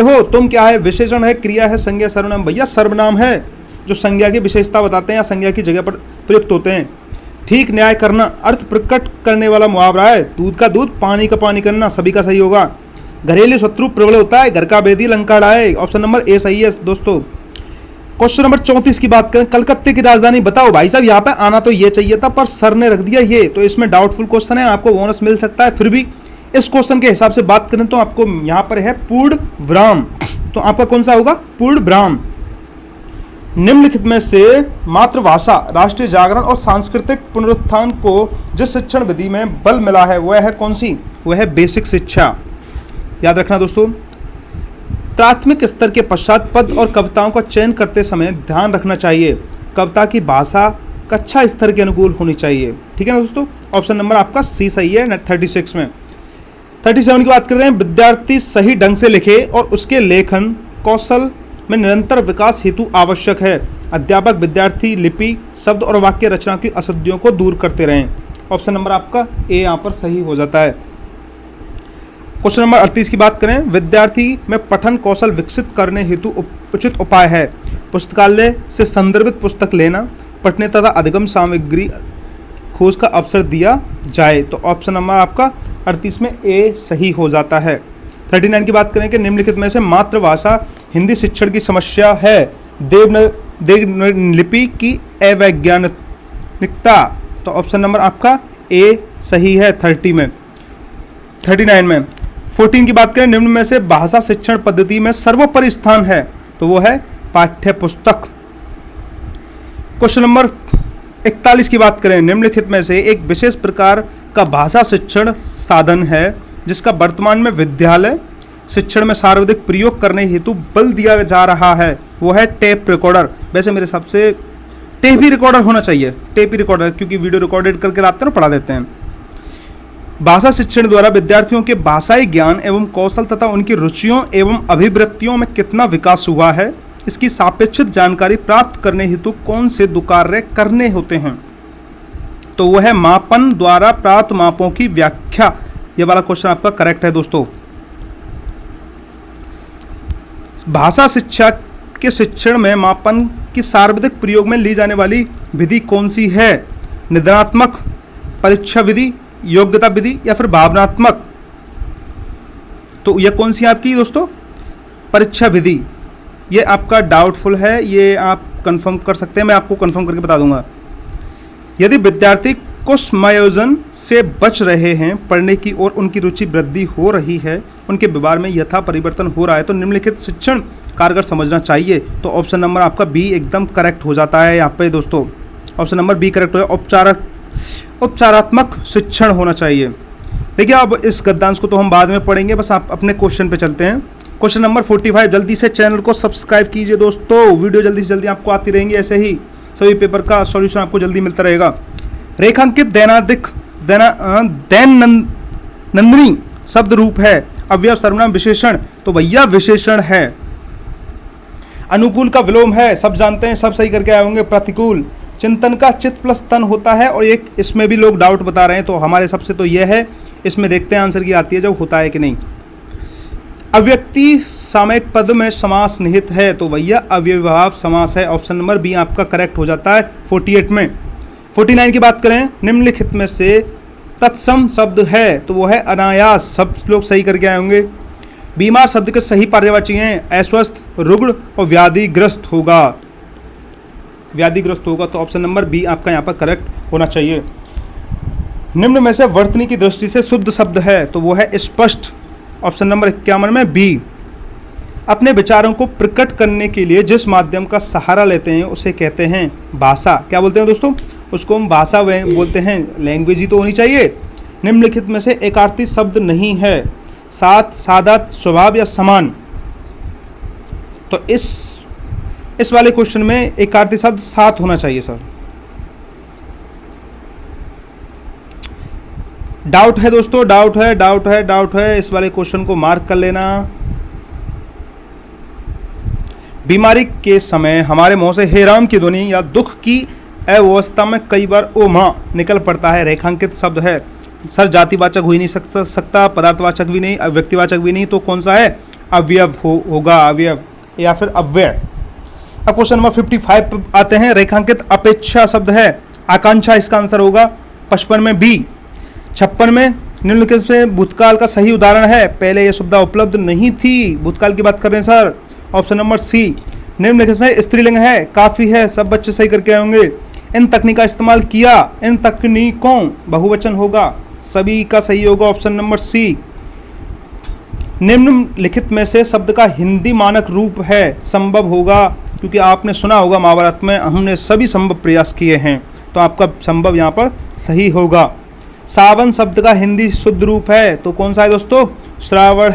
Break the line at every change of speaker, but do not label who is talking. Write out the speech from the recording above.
हो तुम क्या है, विशेषण है, क्रिया है, संज्ञा, सर्वनाम। भैया सर्वनाम है जो संज्ञा की विशेषता बताते हैं या संज्ञा की जगह पर प्रयुक्त होते हैं। ठीक न्याय करना अर्थ प्रकट करने वाला मुहावरा है। दूध का दूध, पानी का पानी करना, सभी का सही होगा। घरेलू शत्रु प्रबल होता है, घर का बेदी लंका ढाए। ऑप्शन नंबर ए सही है दोस्तों। क्वेश्चन नंबर 34 की बात करें, कलकत्ते की राजधानी बताओ। भाई साहब यहाँ पे आना तो ये चाहिए था पर सर ने रख दिया ये, तो इसमें डाउटफुल क्वेश्चन है, आपको बोनस मिल सकता है। फिर भी इस क्वेश्चन के हिसाब से बात करें तो आपको यहाँ पर है पूर्णविराम, तो आपका कौन सा होगा, पूर्णविराम। निम्नलिखित में से मातृभाषा, राष्ट्रीय जागरण और सांस्कृतिक पुनरुत्थान को जिस शिक्षण विधि में बल मिला है वह है कौन सी, वह है बेसिक शिक्षा। याद रखना दोस्तों, प्राथमिक स्तर के पश्चात पद और कविताओं का चयन करते समय ध्यान रखना चाहिए कविता की भाषा कक्षा स्तर के अनुकूल होनी चाहिए। ठीक है ना दोस्तों, ऑप्शन नंबर आपका सी सही है 36 में। 37 की बात करते हैं, विद्यार्थी सही ढंग से लिखे और उसके लेखन कौशल में निरंतर विकास हेतु आवश्यक है। अध्यापक विद्यार्थी लिपि, शब्द और वाक्य रचना की अशुद्धियों को दूर करते रहें। ऑप्शन नंबर आपका ए यहाँ पर सही हो जाता है। क्वेश्चन नंबर 38 की बात करें, विद्यार्थी में पठन कौशल विकसित करने हेतु उचित उपाय है पुस्तकालय से संदर्भित पुस्तक लेना, पढ़ने तथा अधिगम सामग्री खोज का अवसर दिया जाए। तो ऑप्शन नंबर आपका 38 में ए सही हो जाता है। 39 की बात करें कि निम्नलिखित में से मातृभाषा हिंदी शिक्षण की समस्या है देवलिपि की अवैज्ञानिकता। तो ऑप्शन नंबर आपका ए सही है 39 में। 14 की बात करें, निम्न में से भाषा शिक्षण पद्धति में सर्वोपरि स्थान है, तो वो है पाठ्य पुस्तक। क्वेश्चन नंबर 41 की बात करें, निम्नलिखित में से एक विशेष प्रकार का भाषा शिक्षण साधन है जिसका वर्तमान में विद्यालय शिक्षण में सर्वाधिक प्रयोग करने हेतु बल दिया जा रहा है, वो है टेप रिकॉर्डर। वैसे मेरे हिसाब से टेप ही रिकॉर्डर होना चाहिए, टेप ही रिकॉर्डर, क्योंकि वीडियो रिकॉर्डेड करके लाते हैं पढ़ा देते हैं। भाषा शिक्षण द्वारा विद्यार्थियों के भाषाई ज्ञान एवं कौशल तथा उनकी रुचियों एवं अभिवृत्तियों में कितना विकास हुआ है, इसकी सापेक्षित जानकारी प्राप्त करने हेतु कौन से दो कार्य करने होते हैं, तो वह है मापन द्वारा प्राप्त मापों की व्याख्या। यह वाला क्वेश्चन आपका करेक्ट है दोस्तों। भाषा शिक्षा के शिक्षण में मापन की सर्वाधिक प्रयोग में ली जाने वाली विधि कौन सी है, निदानात्मक, परीक्षा विधि, योग्यता विधि या फिर भावनात्मक। तो यह कौन सी आपकी दोस्तों, परीक्षा विधि। ये आपका डाउटफुल है, ये आप कंफर्म कर सकते हैं, मैं आपको कंफर्म करके बता दूंगा। यदि विद्यार्थी कुसमयोजन से बच रहे हैं, पढ़ने की और उनकी रुचि वृद्धि हो रही है, उनके व्यवहार में यथा परिवर्तन हो रहा है, तो निम्नलिखित शिक्षण कारगर समझना चाहिए। तो ऑप्शन नंबर आपका बी एकदम करेक्ट हो जाता है यहाँ पे दोस्तों। ऑप्शन नंबर बी करेक्ट हो जाए, उपचारात्मक शिक्षण होना चाहिए। देखिए अब इस गद्यांश को तो हम बाद में पढ़ेंगे, बस आप अपने क्वेश्चन पे चलते हैं। क्वेश्चन नंबर 45, जल्दी से चैनल को सब्सक्राइब कीजिए दोस्तों, वीडियो जल्दी से जल्दी आपको आती रहेंगी, ऐसे ही सभी पेपर का सॉल्यूशन आपको जल्दी मिलता रहेगा। रेखांकित दैनंदिनी शब्द रूप है, अवयव, सर्वनाम, विशेषण, तो भैया विशेषण है। अनुकूल का विलोम है, सब जानते हैं, सब सही करके आए होंगे। प्रतिकूल, चिंतन का चित्त प्लस तन होता है, और एक इसमें भी लोग डाउट बता रहे हैं, तो हमारे सबसे तो यह है, इसमें देखते हैं आंसर की आती है जब होता है कि नहीं। अव्यक्ति सामयिक पद में समास निहित है, तो भैया अव्ययभाव समास है। ऑप्शन नंबर बी आपका करेक्ट हो जाता है 48 में। 49 की बात करें, निम्नलिखित में से तत्सम शब्द है, तो वो है अनायास। सब लोग सही करके आए होंगे। बीमार शब्द के सही पर्यायवाची हैं अस्वस्थ, रुग्ण और व्याधिग्रस्त होगा, व्याधिग्रस्त होगा, तो ऑप्शन नंबर बी आपका यहाँ पर करेक्ट होना चाहिए। निम्न में से वर्तनी की दृष्टि से शुद्ध शब्द है, तो वो है स्पष्ट। ऑप्शन नंबर 51 में बी। अपने विचारों को प्रकट करने के लिए जिस माध्यम का सहारा लेते हैं उसे कहते हैं भाषा। क्या बोलते हैं दोस्तों, उसको हम भाषा बोलते हैं, लैंग्वेज ही तो होनी चाहिए। निम्नलिखित में से एकार्थी शब्द नहीं है, साथ, सादत, स्वभाव या समान। तो इस वाले क्वेश्चन में एकार्थी शब्द साथ होना चाहिए सर। डाउट है दोस्तों, डाउट है, इस वाले क्वेश्चन को मार्क कर लेना। बीमारी के समय हमारे मुंह से हे राम की ध्वनि या दुख की अवस्था में कई बार ओ मां निकल पड़ता है, रेखांकित शब्द है। सर जातिवाचक हो ही नहीं सकता, पदार्थवाचक भी नहीं, व्यक्तिवाचक भी नहीं, तो कौन सा है, अवयव होगा, अवयव या फिर अव्यय। अब क्वेश्चन नंबर 55 पे आते हैं। रेखांकित अपेक्षा शब्द है, आकांक्षा इसका आंसर होगा। 55 में बी। 56 में निम्नलिखित से भूतकाल का सही उदाहरण है। पहले यह सुविधा उपलब्ध नहीं थी, भूतकाल की बात कर रहे हैं सर। Option number C. निम्नलिखित में स्त्रीलिंग है, काफी है, सब बच्चे सही करके आए होंगे। इन तकनीक का इस्तेमाल किया, इन तकनीकों, बहुवचन होगा, सभी का सही होगा ऑप्शन नंबर सी। निम्नलिखित में से शब्द का हिंदी मानक रूप है, संभव होगा, क्योंकि आपने सुना होगा महाभारत में हमने सभी संभव प्रयास किए हैं, तो आपका संभव यहाँ पर सही होगा। सावन शब्द का हिंदी शुद्ध रूप है, तो कौन सा है दोस्तों? श्रावण